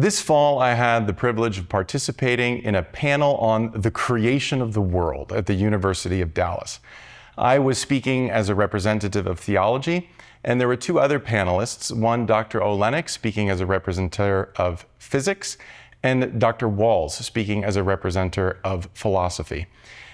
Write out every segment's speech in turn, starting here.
This fall, I had the privilege of participating in a panel on the creation of the world at the University of Dallas. I was speaking as a representative of theology, and there were two other panelists, one Dr. Olenek speaking as a representative of physics, and Dr. Walls speaking as a representative of philosophy.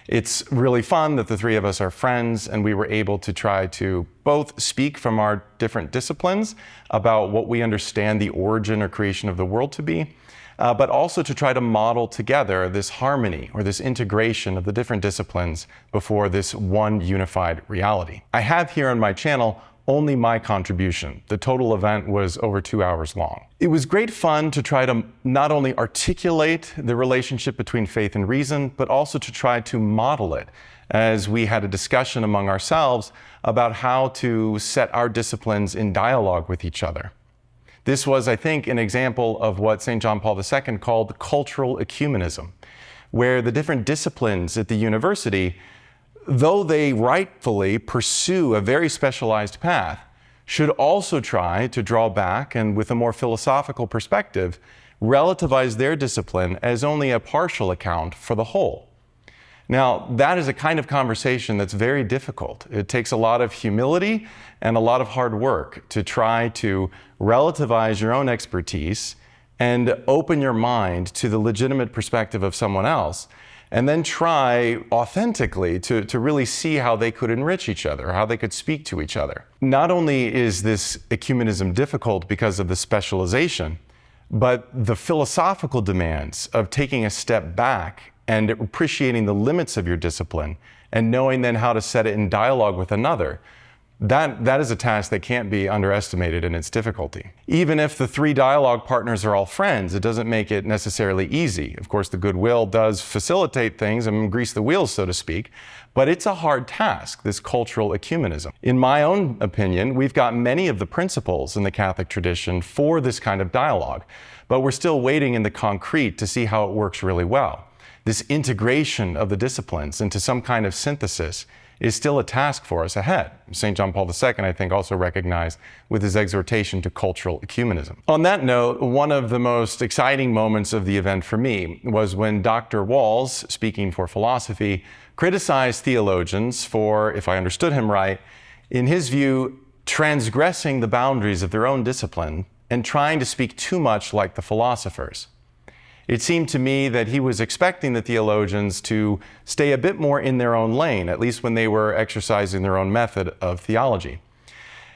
It's really fun that the three of us are friends, and we were able to try to both speak from our different disciplines about what we understand the origin or creation of the world to be, but also to try to model together this harmony or this integration of the different disciplines before this one unified reality. I have here on my channel only my contribution. The total event was over 2 hours long. It was great fun to try to not only articulate the relationship between faith and reason, but also to try to model it as we had a discussion among ourselves about how to set our disciplines in dialogue with each other. This was, I think, an example of what St. John Paul II called cultural ecumenism, where the different disciplines at the university, though they rightfully pursue a very specialized path, should also try to draw back and, with a more philosophical perspective, relativize their discipline as only a partial account for the whole. Now, that is a kind of conversation that's very difficult. It takes a lot of humility and a lot of hard work to try to relativize your own expertise and open your mind to the legitimate perspective of someone else, and then try authentically to really see how they could enrich each other, how they could speak to each other. Not only is this ecumenism difficult because of the specialization, but the philosophical demands of taking a step back and appreciating the limits of your discipline and knowing then how to set it in dialogue with another, that is a task that can't be underestimated in its difficulty. Even if the three dialogue partners are all friends, it doesn't make it necessarily easy. Of course, the goodwill does facilitate things and grease the wheels, so to speak, but it's a hard task, this cultural ecumenism. In my own opinion, we've got many of the principles in the Catholic tradition for this kind of dialogue, but we're still waiting in the concrete to see how it works really well. This integration of the disciplines into some kind of synthesis is still a task for us ahead. St. John Paul II, I think, also recognized with his exhortation to cultural ecumenism. On that note, one of the most exciting moments of the event for me was when Dr. Walls, speaking for philosophy, criticized theologians for, if I understood him right, in his view, transgressing the boundaries of their own discipline and trying to speak too much like the philosophers. It seemed to me that he was expecting the theologians to stay a bit more in their own lane, at least when they were exercising their own method of theology.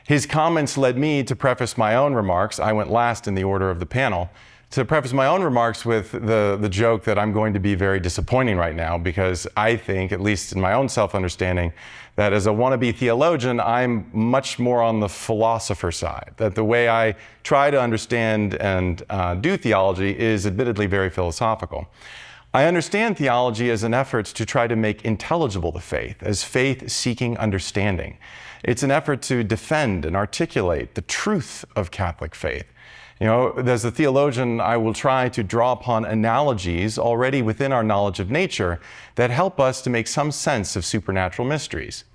His comments led me to preface my own remarks. I went last in the order of the panel, to preface my own remarks with the joke that I'm going to be very disappointing right now, because I think, at least in my own self-understanding, that as a wannabe theologian, I'm much more on the philosopher side, that the way I try to understand and do theology is admittedly very philosophical. I understand theology as an effort to try to make intelligible the faith, as faith seeking understanding. It's an effort to defend and articulate the truth of Catholic faith. You know, as a theologian, I will try to draw upon analogies already within our knowledge of nature that help us to make some sense of supernatural mysteries.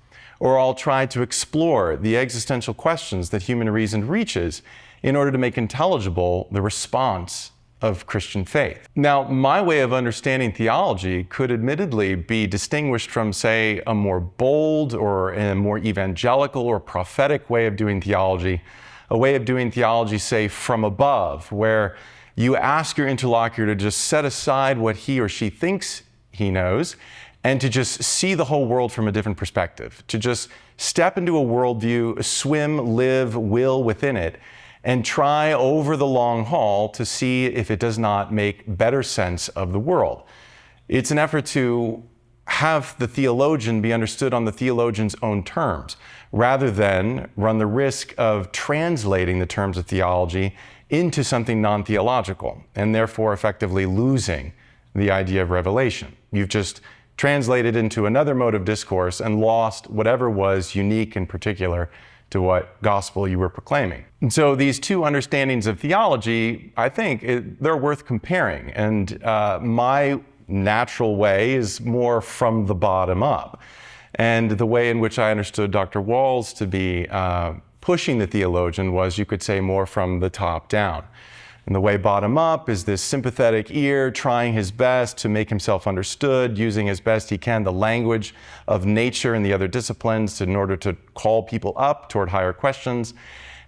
Or I'll try to explore the existential questions that human reason reaches in order to make intelligible the response of Christian faith. Now, my way of understanding theology could admittedly be distinguished from, say, a more bold or a more evangelical or prophetic way of doing theology, a way of doing theology, say, from above, where you ask your interlocutor to just set aside what he or she thinks he knows and to just see the whole world from a different perspective, to just step into a worldview, swim, live, will within it, and try over the long haul to see if it does not make better sense of the world. It's an effort to have the theologian be understood on the theologian's own terms, rather than run the risk of translating the terms of theology into something non-theological, and therefore effectively losing the idea of revelation. You've just translated into another mode of discourse and lost whatever was unique and particular to what gospel you were proclaiming. And so these two understandings of theology, I think they're worth comparing. And my natural way is more from the bottom up. And the way in which I understood Dr. Walls to be pushing the theologian was, you could say, more from the top down. And the way bottom up is this sympathetic ear trying his best to make himself understood, using as best he can the language of nature and the other disciplines in order to call people up toward higher questions.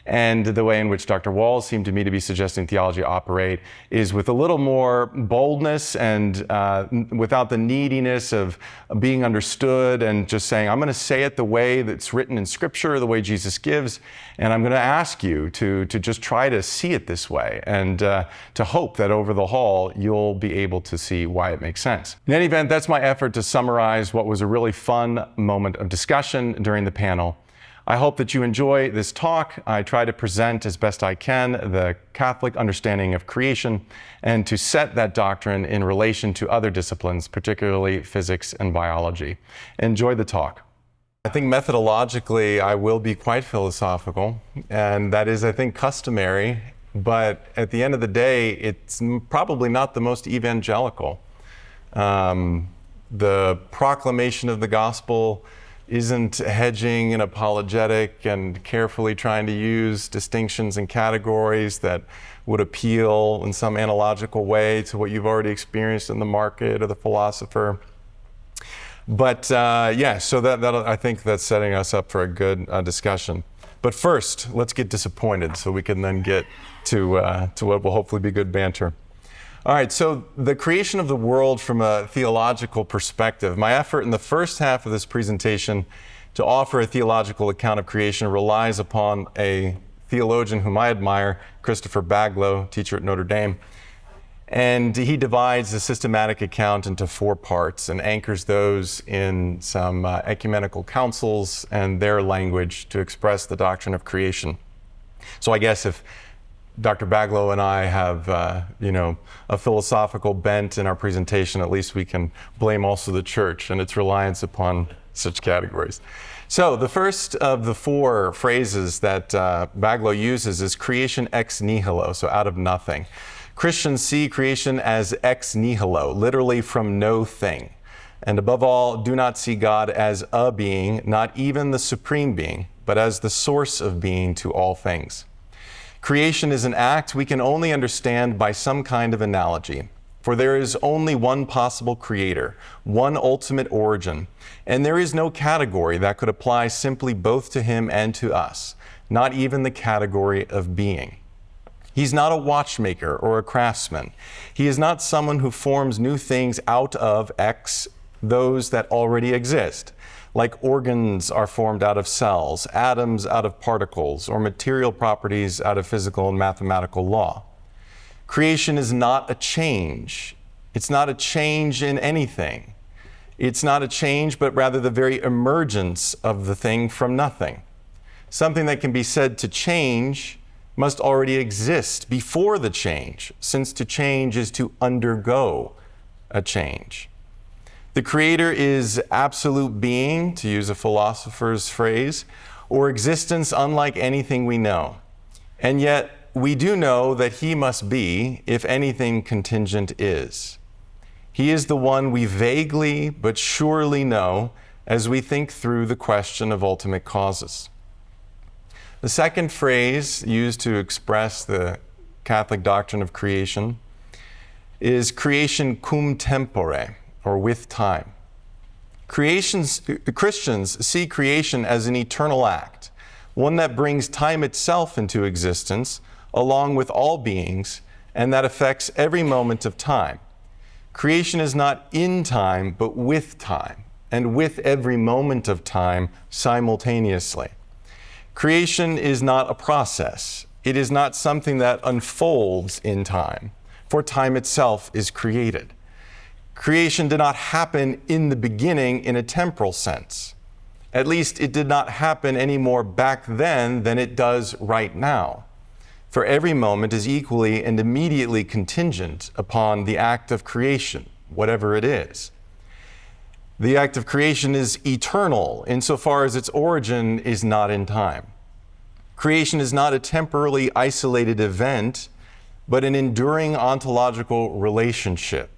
And the way in which Dr. Walls seemed to me to be suggesting theology operate is with a little more boldness and without the neediness of being understood and just saying, I'm going to say it the way that's written in Scripture, the way Jesus gives, and I'm going to ask you to just try to see it this way and to hope that over the haul you'll be able to see why it makes sense. In any event, that's my effort to summarize what was a really fun moment of discussion during the panel. I hope that you enjoy this talk. I try to present as best I can the Catholic understanding of creation and to set that doctrine in relation to other disciplines, particularly physics and biology. Enjoy the talk. I think methodologically I will be quite philosophical, and that is, I think, customary, but at the end of the day, it's probably not the most evangelical. The proclamation of the gospel isn't hedging and apologetic and carefully trying to use distinctions and categories that would appeal in some analogical way to what you've already experienced in the market or the philosopher. But so I think that's setting us up for a good discussion. But first, let's get disappointed so we can then get to what will hopefully be good banter. All right, so the creation of the world from a theological perspective. My effort in the first half of this presentation to offer a theological account of creation relies upon a theologian whom I admire, Christopher Baglow, teacher at Notre Dame. And he divides the systematic account into 4 parts and anchors those in some ecumenical councils and their language to express the doctrine of creation. So I guess if Dr. Baglow and I have, a philosophical bent in our presentation, at least we can blame also the church and its reliance upon such categories. So the first of the 4 phrases that Baglow uses is creation ex nihilo, so out of nothing. Christians see creation as ex nihilo, literally from no thing. And above all, do not see God as a being, not even the supreme being, but as the source of being to all things. Creation is an act we can only understand by some kind of analogy, for there is only one possible creator, one ultimate origin, and there is no category that could apply simply both to him and to us, not even the category of being. He's not a watchmaker or a craftsman. He is not someone who forms new things out of those that already exist. Like organs are formed out of cells, atoms out of particles, or material properties out of physical and mathematical law. Creation is not a change. It's not a change in anything. It's not a change, but rather the very emergence of the thing from nothing. Something that can be said to change must already exist before the change, since to change is to undergo a change. The Creator is absolute being, to use a philosopher's phrase, or existence unlike anything we know. And yet, we do know that He must be, if anything contingent is. He is the one we vaguely but surely know as we think through the question of ultimate causes. The second phrase used to express the Catholic doctrine of creation is creation cum tempore, or with time. Christians see creation as an eternal act, one that brings time itself into existence, along with all beings, and that affects every moment of time. Creation is not in time, but with time, and with every moment of time simultaneously. Creation is not a process. It is not something that unfolds in time, for time itself is created. Creation did not happen in the beginning in a temporal sense. At least it did not happen any more back then than it does right now. For every moment is equally and immediately contingent upon the act of creation, whatever it is. The act of creation is eternal insofar as its origin is not in time. Creation is not a temporally isolated event, but an enduring ontological relationship.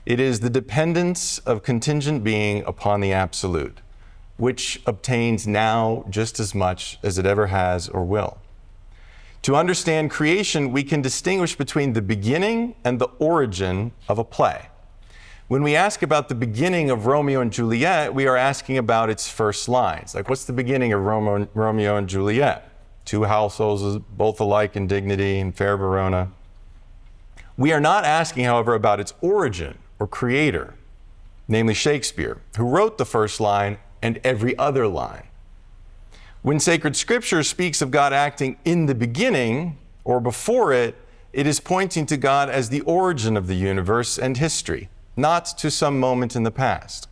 It is the dependence of contingent being upon the absolute, which obtains now just as much as it ever has or will. To understand creation, we can distinguish between the beginning and the origin of a play. When we ask about the beginning of Romeo and Juliet, we are asking about its first lines. Like, what's the beginning of Romeo and Juliet? Two households, both alike in dignity, in fair Verona. We are not asking, however, about its origin or creator, namely Shakespeare, who wrote the first line and every other line. When sacred scripture speaks of God acting in the beginning or before it, it is pointing to God as the origin of the universe and history, not to some moment in the past.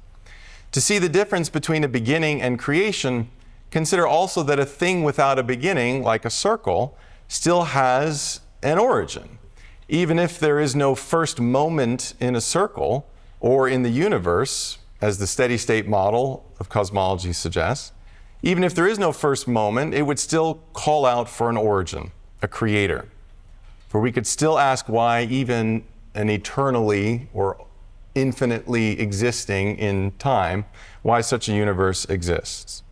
To see the difference between a beginning and creation, consider also that a thing without a beginning, like a circle, still has an origin. Even if there is no first moment in a circle or in the universe, as the steady state model of cosmology suggests, even if there is no first moment, it would still call out for an origin, a creator. For we could still ask why even an eternally or infinitely existing in time, why such a universe exists.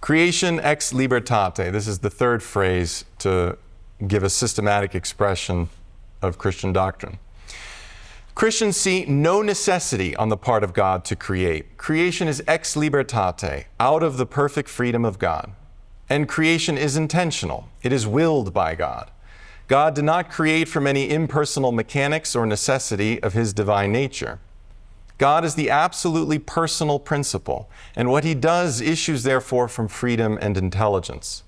Creation ex libertate. This is the third phrase to give a systematic expression of Christian doctrine. Christians see no necessity on the part of God to create. Creation is ex libertate, out of the perfect freedom of God. And creation is intentional. It is willed by God. God did not create from any impersonal mechanics or necessity of his divine nature. God is the absolutely personal principle, and what he does issues therefore from freedom and intelligence.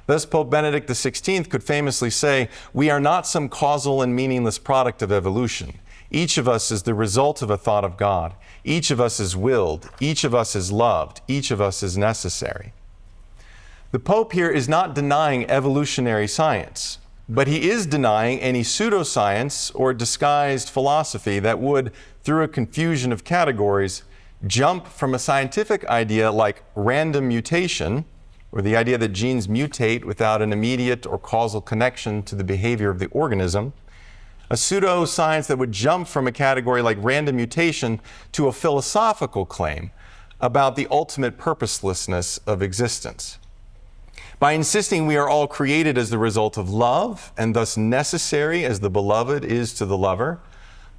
Thus, Pope Benedict XVI could famously say, "We are not some causal and meaningless product of evolution. Each of us is the result of a thought of God. Each of us is willed. Each of us is loved. Each of us is necessary." The Pope here is not denying evolutionary science, but he is denying any pseudoscience or disguised philosophy that would, through a confusion of categories, jump from a scientific idea like random mutation, or the idea that genes mutate without an immediate or causal connection to the behavior of the organism, a pseudoscience that would jump from a category like random mutation to a philosophical claim about the ultimate purposelessness of existence. By insisting we are all created as the result of love, and thus necessary as the beloved is to the lover,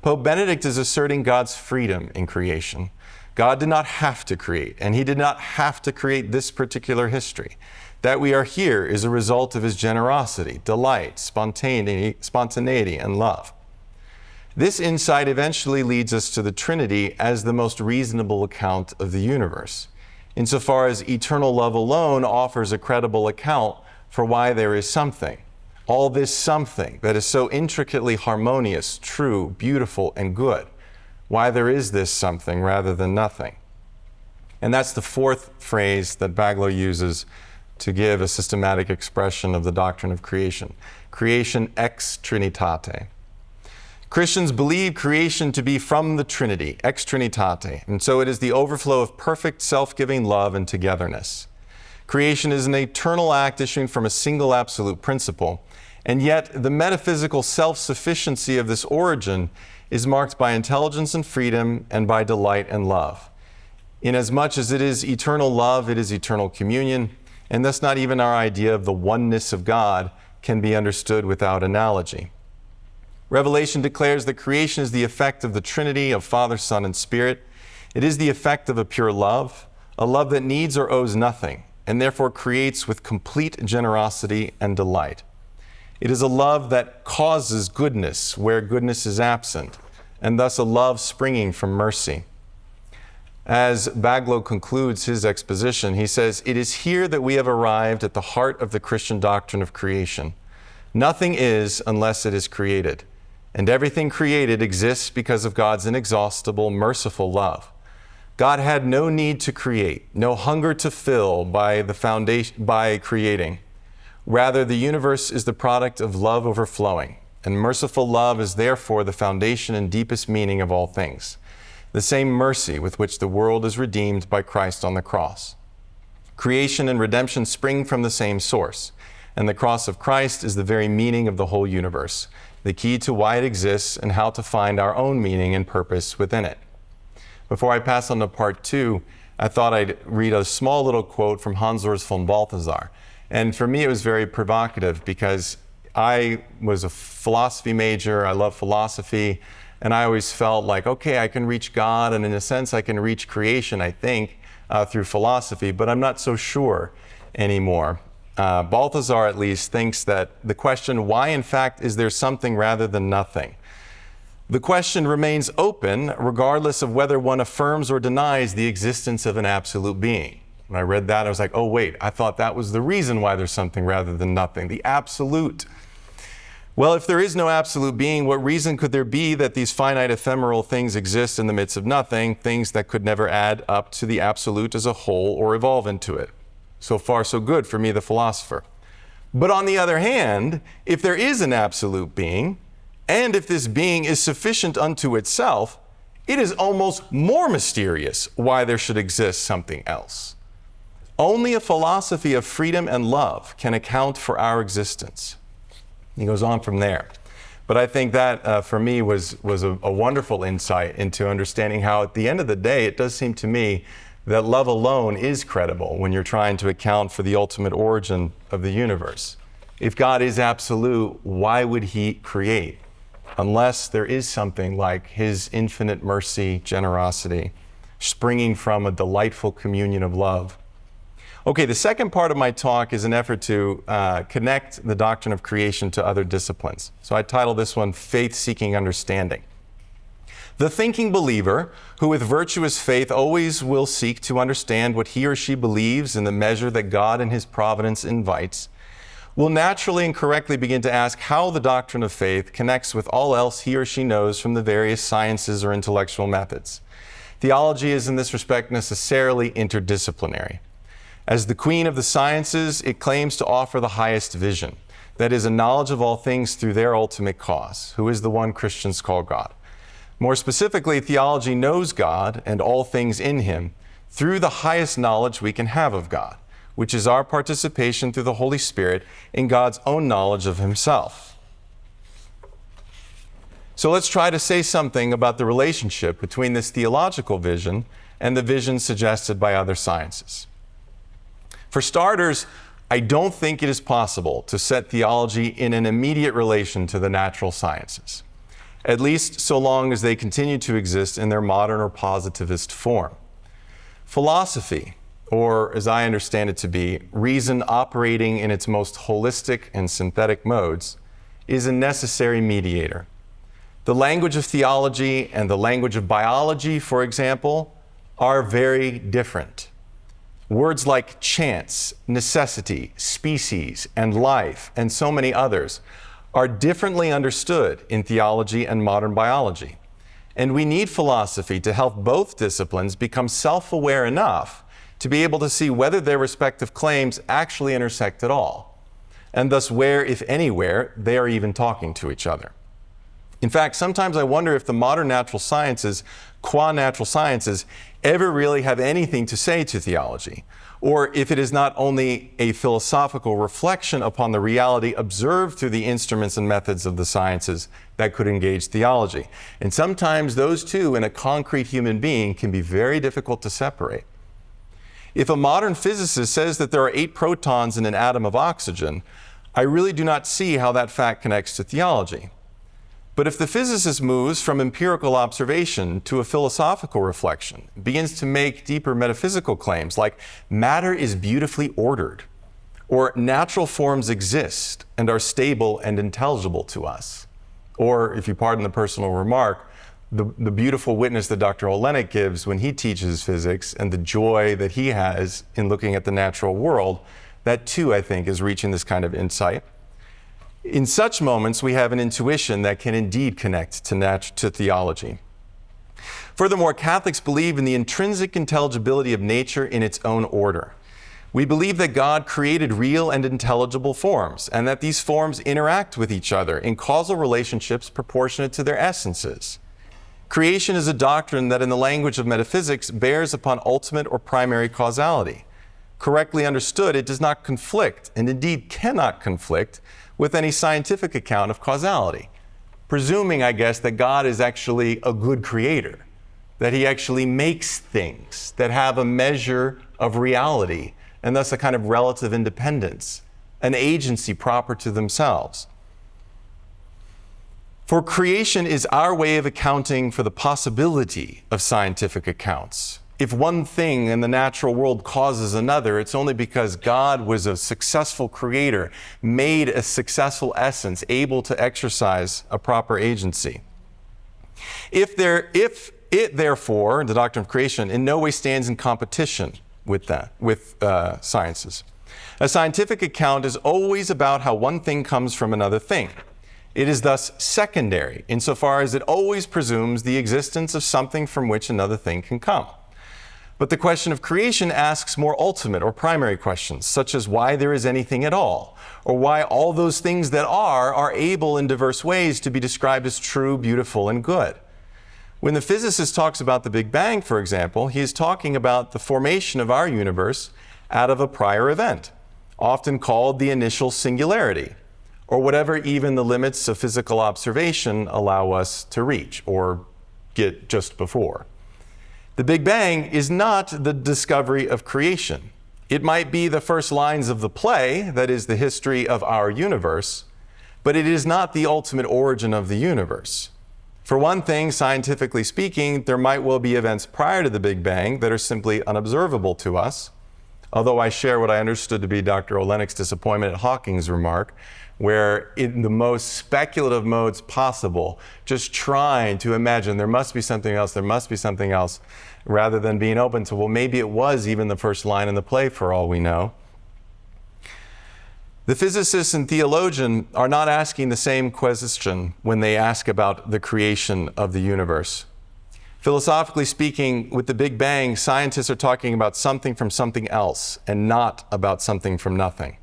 Pope Benedict is asserting God's freedom in creation. God did not have to create, and he did not have to create this particular history. That we are here is a result of his generosity, delight, spontaneity, and love. This insight eventually leads us to the Trinity as the most reasonable account of the universe, insofar as eternal love alone offers a credible account for why there is something. All this something that is so intricately harmonious, true, beautiful, and good. Why there is this something rather than nothing. And that's the fourth phrase that Baglow uses to give a systematic expression of the doctrine of creation. Creation ex Trinitate. Christians believe creation to be from the Trinity, ex Trinitate, and so it is the overflow of perfect self-giving love and togetherness. Creation is an eternal act issuing from a single absolute principle, and yet the metaphysical self-sufficiency of this origin is marked by intelligence and freedom and by delight and love. Inasmuch as it is eternal love, it is eternal communion, and thus not even our idea of the oneness of God can be understood without analogy. Revelation declares that creation is the effect of the Trinity of Father, Son, and Spirit. It is the effect of a pure love, a love that needs or owes nothing, and therefore creates with complete generosity and delight. It is a love that causes goodness where goodness is absent, and thus a love springing from mercy. As Baglow concludes his exposition, he says, "It is here that we have arrived at the heart of the Christian doctrine of creation. Nothing is unless it is created, and everything created exists because of God's inexhaustible, merciful love. God had no need to create, no hunger to fill by creating. Rather, the universe is the product of love overflowing, and merciful love is therefore the foundation and deepest meaning of all things, the same mercy with which the world is redeemed by Christ on the cross. Creation and redemption spring from the same source, and the cross of Christ is the very meaning of the whole universe, the key to why it exists and how to find our own meaning and purpose within it." Before I pass on to part 2, I thought I'd read a small little quote from Hans Urs von Balthasar. And for me, it was very provocative because I was a philosophy major. I love philosophy. And I always felt like, okay, I can reach God. And in a sense, I can reach creation, I think, through philosophy. But I'm not so sure anymore. Balthasar, at least, thinks that the question, why in fact is there something rather than nothing? The question remains open regardless of whether one affirms or denies the existence of an absolute being. When I read that, I was like, oh wait, I thought that was the reason why there's something rather than nothing, the absolute. Well, if there is no absolute being, what reason could there be that these finite ephemeral things exist in the midst of nothing, things that could never add up to the absolute as a whole or evolve into it? So far, so good for me, the philosopher. But on the other hand, if there is an absolute being, and if this being is sufficient unto itself, it is almost more mysterious why there should exist something else. Only a philosophy of freedom and love can account for our existence. He goes on from there. But I think that, for me, was a wonderful insight into understanding how, at the end of the day, it does seem to me that love alone is credible when you're trying to account for the ultimate origin of the universe. If God is absolute, why would he create? Unless there is something like his infinite mercy, generosity, springing from a delightful communion of love. Okay, the second part of my talk is an effort to connect the doctrine of creation to other disciplines. So I title this one, Faith-Seeking Understanding. The thinking believer, who with virtuous faith always will seek to understand what he or she believes in the measure that God in his providence invites, will naturally and correctly begin to ask how the doctrine of faith connects with all else he or she knows from the various sciences or intellectual methods. Theology is in this respect necessarily interdisciplinary. As the queen of the sciences, it claims to offer the highest vision, that is, a knowledge of all things through their ultimate cause, who is the one Christians call God. More specifically, theology knows God and all things in him through the highest knowledge we can have of God, which is our participation through the Holy Spirit in God's own knowledge of himself. So let's try to say something about the relationship between this theological vision and the vision suggested by other sciences. For starters, I don't think it is possible to set theology in an immediate relation to the natural sciences, at least so long as they continue to exist in their modern or positivist form. Philosophy, or as I understand it to be, reason operating in its most holistic and synthetic modes, is a necessary mediator. The language of theology and the language of biology, for example, are very different. Words like chance, necessity, species, and life, and so many others, are differently understood in theology and modern biology. And we need philosophy to help both disciplines become self-aware enough to be able to see whether their respective claims actually intersect at all, and thus where, if anywhere, they are even talking to each other. In fact, sometimes I wonder if the modern natural sciences, qua natural sciences, ever really have anything to say to theology, or if it is not only a philosophical reflection upon the reality observed through the instruments and methods of the sciences that could engage theology. And sometimes those two in a concrete human being can be very difficult to separate. If a modern physicist says that there are 8 protons in an atom of oxygen, I really do not see how that fact connects to theology. But if the physicist moves from empirical observation to a philosophical reflection, begins to make deeper metaphysical claims like matter is beautifully ordered, or natural forms exist and are stable and intelligible to us, or, if you pardon the personal remark, the beautiful witness that Dr. Olenek gives when he teaches physics and the joy that he has in looking at the natural world, that too, I think, is reaching this kind of insight. In such moments, we have an intuition that can indeed connect to theology. Furthermore, Catholics believe in the intrinsic intelligibility of nature in its own order. We believe that God created real and intelligible forms, and that these forms interact with each other in causal relationships proportionate to their essences. Creation is a doctrine that, in the language of metaphysics, bears upon ultimate or primary causality. Correctly understood, it does not conflict, and indeed cannot conflict, with any scientific account of causality, presuming, I guess, that God is actually a good creator, that he actually makes things that have a measure of reality and thus a kind of relative independence, an agency proper to themselves. For creation is our way of accounting for the possibility of scientific accounts. If one thing in the natural world causes another, it's only because God was a successful creator, made a successful essence, able to exercise a proper agency. If it, therefore, the doctrine of creation, in no way stands in competition with sciences. A scientific account is always about how one thing comes from another thing. It is thus secondary, insofar as it always presumes the existence of something from which another thing can come. But the question of creation asks more ultimate or primary questions, such as why there is anything at all, or why all those things that are able in diverse ways to be described as true, beautiful, and good. When the physicist talks about the Big Bang, for example, he is talking about the formation of our universe out of a prior event, often called the initial singularity, or whatever even the limits of physical observation allow us to reach or get just before. The Big Bang is not the discovery of creation. It might be the first lines of the play, that is the history of our universe, but it is not the ultimate origin of the universe. For one thing, scientifically speaking, there might well be events prior to the Big Bang that are simply unobservable to us, although I share what I understood to be Dr. Olenek's disappointment at Hawking's remark, where in the most speculative modes possible, just trying to imagine there must be something else, rather than being open to, well, maybe it was even the first line in the play for all we know. The physicist and theologian are not asking the same question when they ask about the creation of the universe. Philosophically speaking, with the Big Bang, scientists are talking about something from something else and not about something from nothing.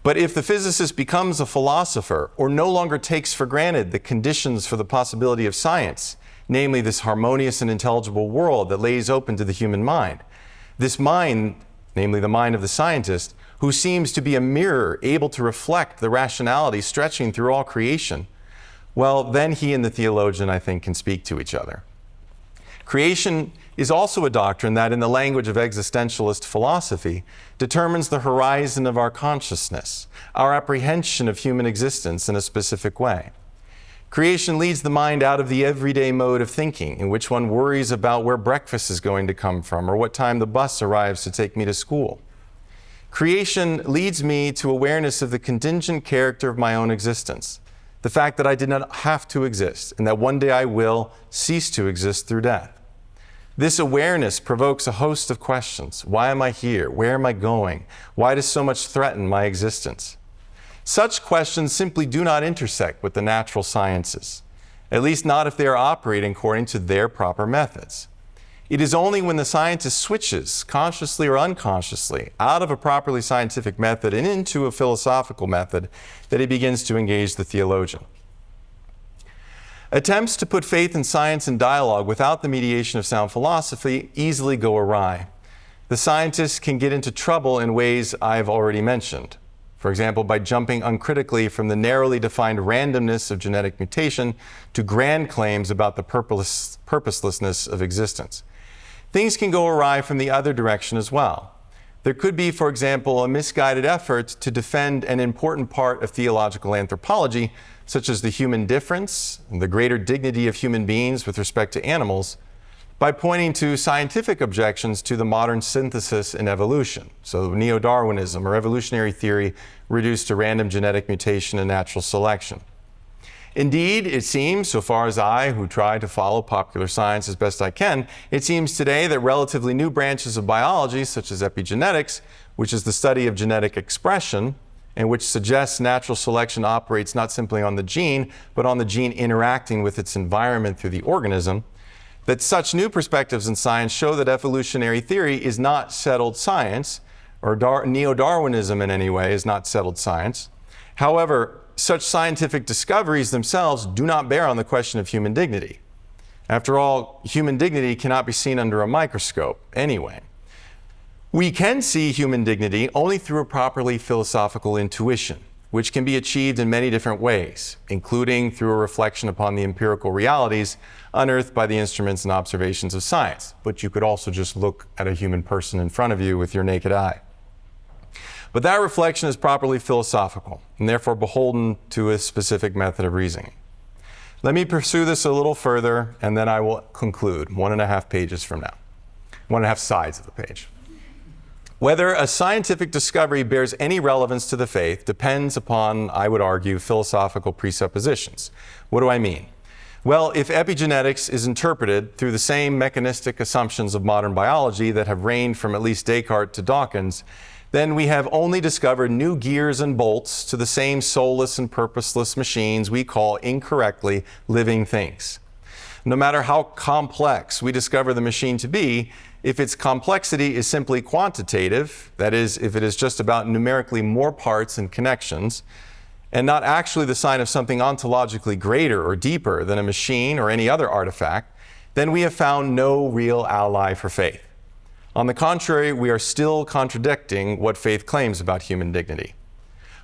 But if the physicist becomes a philosopher or no longer takes for granted the conditions for the possibility of science, namely this harmonious and intelligible world that lays open to the human mind, this mind, namely the mind of the scientist, who seems to be a mirror able to reflect the rationality stretching through all creation, well, then he and the theologian, I think, can speak to each other. Creation is also a doctrine that, in the language of existentialist philosophy, determines the horizon of our consciousness, our apprehension of human existence in a specific way. Creation leads the mind out of the everyday mode of thinking, in which one worries about where breakfast is going to come from or what time the bus arrives to take me to school. Creation leads me to awareness of the contingent character of my own existence, the fact that I did not have to exist, and that one day I will cease to exist through death. This awareness provokes a host of questions. Why am I here? Where am I going? Why does so much threaten my existence? Such questions simply do not intersect with the natural sciences, at least not if they are operating according to their proper methods. It is only when the scientist switches, consciously or unconsciously, out of a properly scientific method and into a philosophical method that he begins to engage the theologian. Attempts to put faith and science in dialogue without the mediation of sound philosophy easily go awry. The scientists can get into trouble in ways I've already mentioned. For example, by jumping uncritically from the narrowly defined randomness of genetic mutation to grand claims about the purposelessness of existence. Things can go awry from the other direction as well. There could be, for example, a misguided effort to defend an important part of theological anthropology, such as the human difference and the greater dignity of human beings with respect to animals, by pointing to scientific objections to the modern synthesis in evolution, so neo-Darwinism or evolutionary theory reduced to random genetic mutation and natural selection. Indeed, it seems, so far as I, who try to follow popular science as best I can, it seems today that relatively new branches of biology, such as epigenetics, which is the study of genetic expression, and which suggests natural selection operates not simply on the gene, but on the gene interacting with its environment through the organism, that such new perspectives in science show that evolutionary theory is not settled science, or neo-Darwinism in any way is not settled science. However, such scientific discoveries themselves do not bear on the question of human dignity. After all, human dignity cannot be seen under a microscope anyway. We can see human dignity only through a properly philosophical intuition, which can be achieved in many different ways, including through a reflection upon the empirical realities unearthed by the instruments and observations of science. But you could also just look at a human person in front of you with your naked eye. But that reflection is properly philosophical and therefore beholden to a specific method of reasoning. Let me pursue this a little further, and then I will conclude 1.5 pages from now. 1.5 sides of the page. Whether a scientific discovery bears any relevance to the faith depends upon, I would argue, philosophical presuppositions. What do I mean? Well, if epigenetics is interpreted through the same mechanistic assumptions of modern biology that have reigned from at least Descartes to Dawkins, then we have only discovered new gears and bolts to the same soulless and purposeless machines we call incorrectly living things. No matter how complex we discover the machine to be, if its complexity is simply quantitative, that is, if it is just about numerically more parts and connections, and not actually the sign of something ontologically greater or deeper than a machine or any other artifact, then we have found no real ally for faith. On the contrary, we are still contradicting what faith claims about human dignity.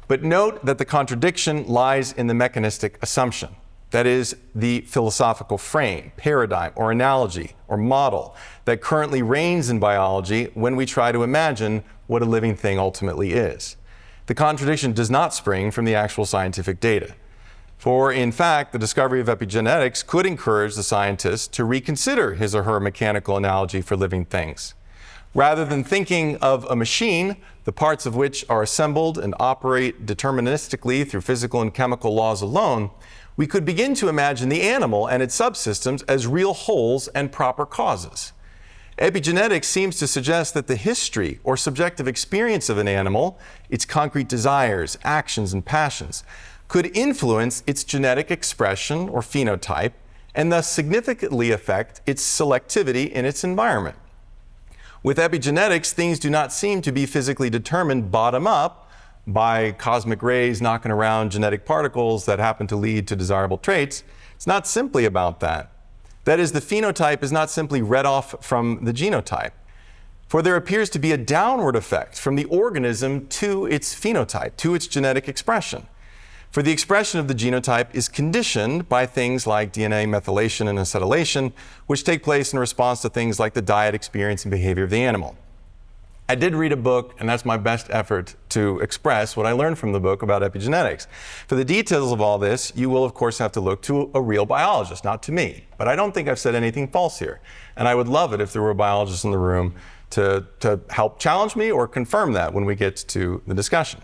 But note that the contradiction lies in the mechanistic assumption. That is, the philosophical frame, paradigm, or analogy, or model that currently reigns in biology when we try to imagine what a living thing ultimately is. The contradiction does not spring from the actual scientific data. For, in fact, the discovery of epigenetics could encourage the scientist to reconsider his or her mechanical analogy for living things. Rather than thinking of a machine, the parts of which are assembled and operate deterministically through physical and chemical laws alone, we could begin to imagine the animal and its subsystems as real wholes and proper causes. Epigenetics seems to suggest that the history or subjective experience of an animal, its concrete desires, actions, and passions, could influence its genetic expression or phenotype and thus significantly affect its selectivity in its environment. With epigenetics, things do not seem to be physically determined bottom-up by cosmic rays knocking around genetic particles that happen to lead to desirable traits. It's not simply about that. That is, the phenotype is not simply read off from the genotype, for there appears to be a downward effect from the organism to its phenotype, to its genetic expression. For the expression of the genotype is conditioned by things like DNA methylation and acetylation, which take place in response to things like the diet, experience, and behavior of the animal. I did read a book, and that's my best effort to express what I learned from the book about epigenetics. For the details of all this, you will of course have to look to a real biologist, not to me. But I don't think I've said anything false here. And I would love it if there were biologists in the room to help challenge me or confirm that when we get to the discussion.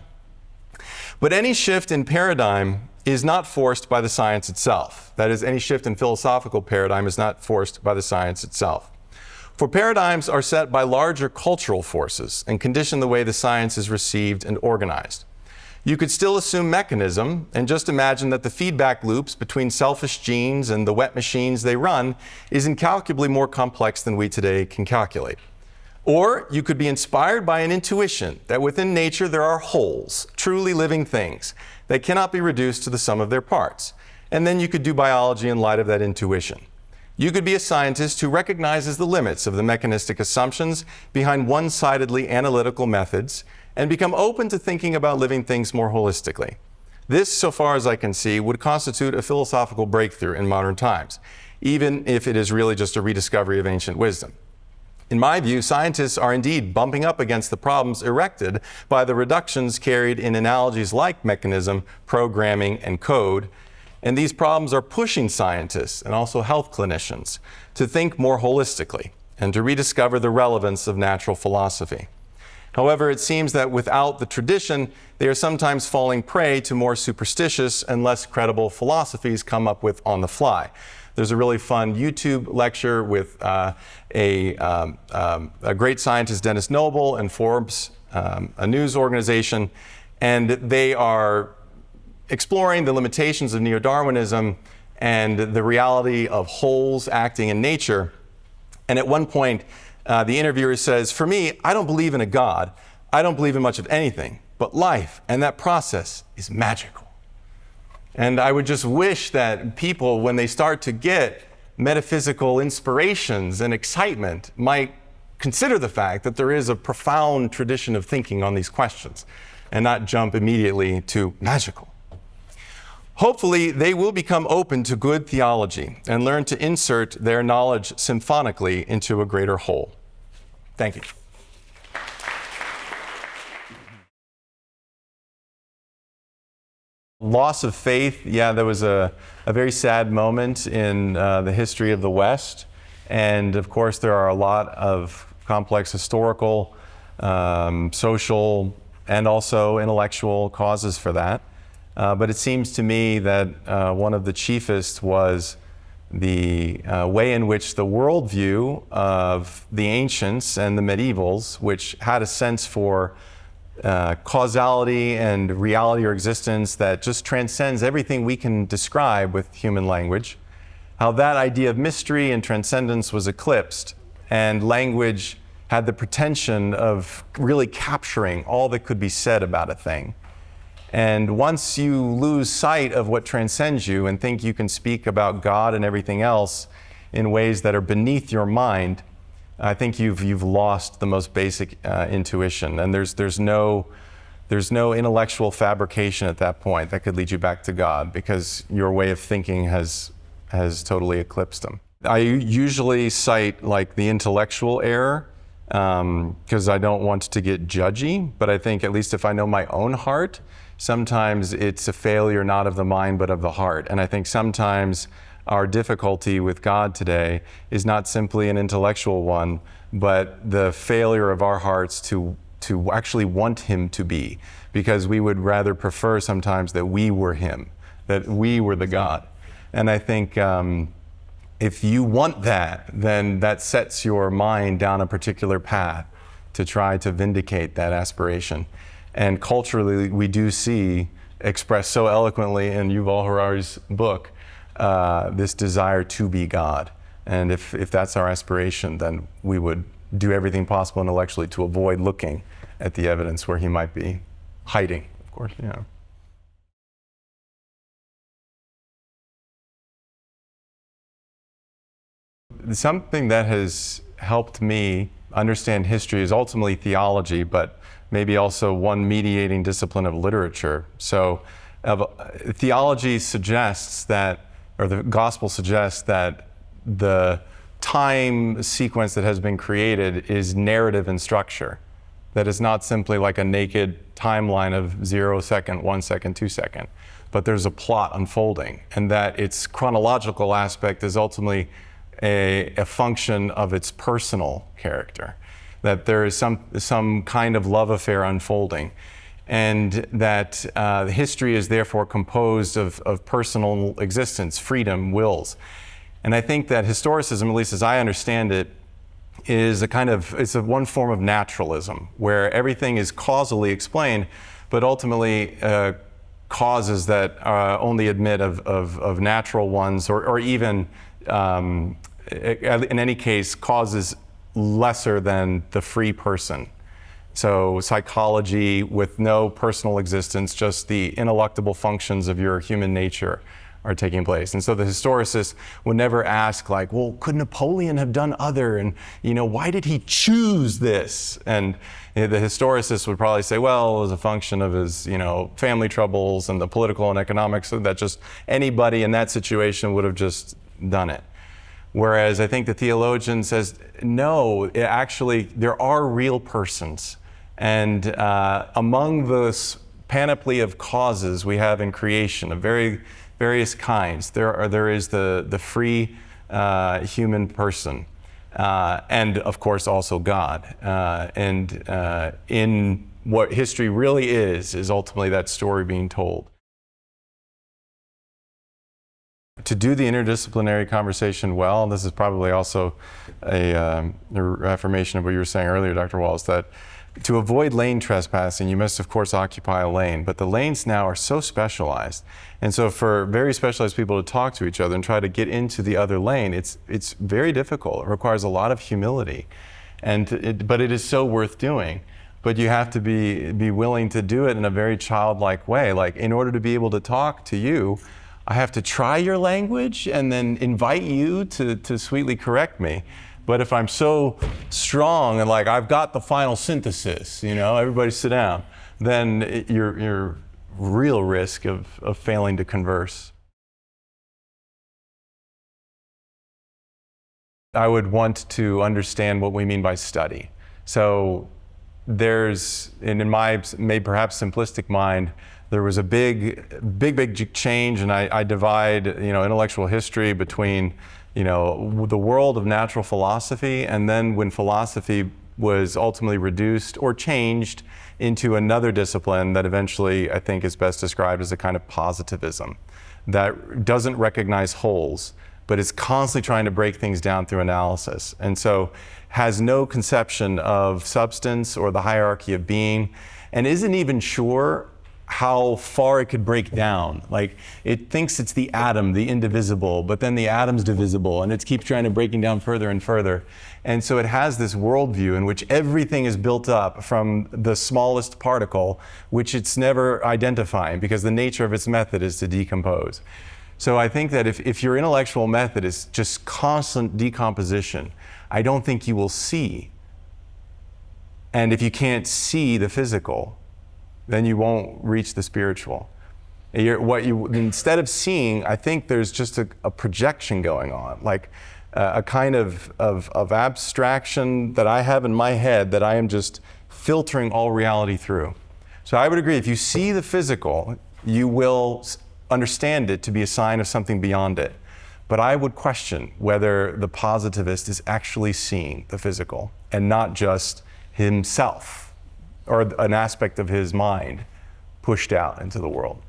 But any shift in paradigm is not forced by the science itself. That is, any shift in philosophical paradigm is not forced by the science itself. For paradigms are set by larger cultural forces and condition the way the science is received and organized. You could still assume mechanism and just imagine that the feedback loops between selfish genes and the wet machines they run is incalculably more complex than we today can calculate. Or you could be inspired by an intuition that within nature there are wholes, truly living things, that cannot be reduced to the sum of their parts. And then you could do biology in light of that intuition. You could be a scientist who recognizes the limits of the mechanistic assumptions behind one-sidedly analytical methods and become open to thinking about living things more holistically. This, so far as I can see, would constitute a philosophical breakthrough in modern times, even if it is really just a rediscovery of ancient wisdom. In my view, scientists are indeed bumping up against the problems erected by the reductions carried in analogies like mechanism, programming, and code. And these problems are pushing scientists and also health clinicians to think more holistically and to rediscover the relevance of natural philosophy. However, it seems that without the tradition, they are sometimes falling prey to more superstitious and less credible philosophies come up with on the fly. There's a really fun YouTube lecture with a great scientist, Dennis Noble, and Forbes, a news organization, and they are exploring the limitations of neo-Darwinism and the reality of wholes acting in nature. And at one point, the interviewer says, "For me, I don't believe in a God. I don't believe in much of anything, but life, and that process is magical." And I would just wish that people, when they start to get metaphysical inspirations and excitement, might consider the fact that there is a profound tradition of thinking on these questions and not jump immediately to magical. Hopefully, they will become open to good theology and learn to insert their knowledge symphonically into a greater whole. Thank you. Loss of faith, yeah, there was a very sad moment in the history of the West. And of course, there are a lot of complex historical, social, and also intellectual causes for that. But it seems to me that one of the chiefest was the way in which the worldview of the ancients and the medievals, which had a sense for causality and reality or existence that just transcends everything we can describe with human language, how that idea of mystery and transcendence was eclipsed, and language had the pretension of really capturing all that could be said about a thing. And once you lose sight of what transcends you and think you can speak about God and everything else in ways that are beneath your mind, I think you've lost the most basic intuition. And there's no intellectual fabrication at that point that could lead you back to God, because your way of thinking has totally eclipsed them. I usually cite like the intellectual error because I don't want to get judgy, but I think at least if I know my own heart, sometimes it's a failure not of the mind but of the heart. And I think sometimes our difficulty with God today is not simply an intellectual one, but the failure of our hearts to actually want Him to be, because we would rather prefer sometimes that we were Him, that we were the God. And I think if you want that, then that sets your mind down a particular path to try to vindicate that aspiration. And culturally, we do see expressed so eloquently in Yuval Harari's book, this desire to be God. And if that's our aspiration, then we would do everything possible intellectually to avoid looking at the evidence where He might be hiding, of course, yeah. Something that has helped me understand history is ultimately theology, but maybe also one mediating discipline of literature. So theology suggests that, or the gospel suggests that the time sequence that has been created is narrative in structure. That is not simply like a naked timeline of 0 second, 1 second, 2 second, but there's a plot unfolding, and that its chronological aspect is ultimately a function of its personal character, that there is some kind of love affair unfolding, and that history is therefore composed of personal existence, freedom, wills. And I think that historicism, at least as I understand it, is it's one form of naturalism, where everything is causally explained, but ultimately causes that only admit of natural ones, or even in any case, causes lesser than the free person. So psychology with no personal existence, just the ineluctable functions of your human nature are taking place. And so the historicist would never ask like, well, could Napoleon have done other? And, why did he choose this? And the historicist would probably say, well, it was a function of his, family troubles and the political and economics, so that just anybody in that situation would have just done it. Whereas I think the theologian says, no, actually, there are real persons. And among this panoply of causes we have in creation of various kinds, there is the free human person, and of course also God. And in what history really is ultimately that story being told. To do the interdisciplinary conversation well, and this is probably also a affirmation of what you were saying earlier, Dr. Walls, that to avoid lane trespassing, you must of course occupy a lane, but the lanes now are so specialized. And so for very specialized people to talk to each other and try to get into the other lane, it's very difficult. It requires a lot of humility, but it is so worth doing. But you have to be willing to do it in a very childlike way. Like, in order to be able to talk to you, I have to try your language and then invite you to sweetly correct me. But if I'm so strong and like I've got the final synthesis, everybody sit down, then you're real risk of failing to converse. I would want to understand what we mean by study. So in my perhaps simplistic mind, there was a big change, and I divide, intellectual history between, the world of natural philosophy, and then when philosophy was ultimately reduced or changed into another discipline that eventually I think is best described as a kind of positivism that doesn't recognize wholes, but is constantly trying to break things down through analysis. And so has no conception of substance or the hierarchy of being, and isn't even sure how far it could break down. Like, it thinks it's the atom, the indivisible, but then the atom's divisible, and it keeps trying to breaking down further and further. And so it has this worldview in which everything is built up from the smallest particle, which it's never identifying because the nature of its method is to decompose. So I think that if your intellectual method is just constant decomposition, I don't think you will see. And if you can't see the physical, then you won't reach the spiritual. Instead of seeing, I think there's just a projection going on, like a kind of abstraction that I have in my head that I am just filtering all reality through. So I would agree, if you see the physical, you will understand it to be a sign of something beyond it. But I would question whether the positivist is actually seeing the physical and not just himself or an aspect of his mind pushed out into the world.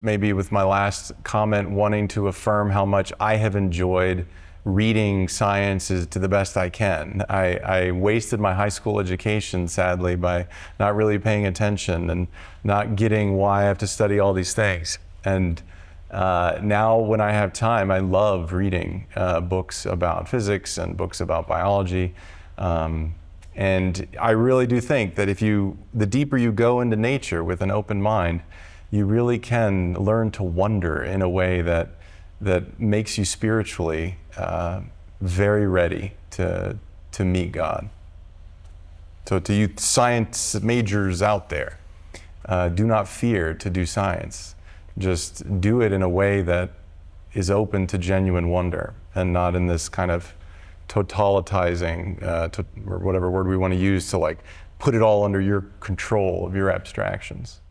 Maybe with my last comment, wanting to affirm how much I have enjoyed reading sciences to the best I can. I wasted my high school education, sadly, by not really paying attention and not getting why I have to study all these things. And now when I have time, I love reading books about physics and books about biology. And I really do think that the deeper you go into nature with an open mind, you really can learn to wonder in a way that makes you spiritually very ready to meet God. So to you science majors out there, do not fear to do science. Just do it in a way that is open to genuine wonder and not in this kind of totalitizing, or whatever word we want to use to like put it all under your control of your abstractions.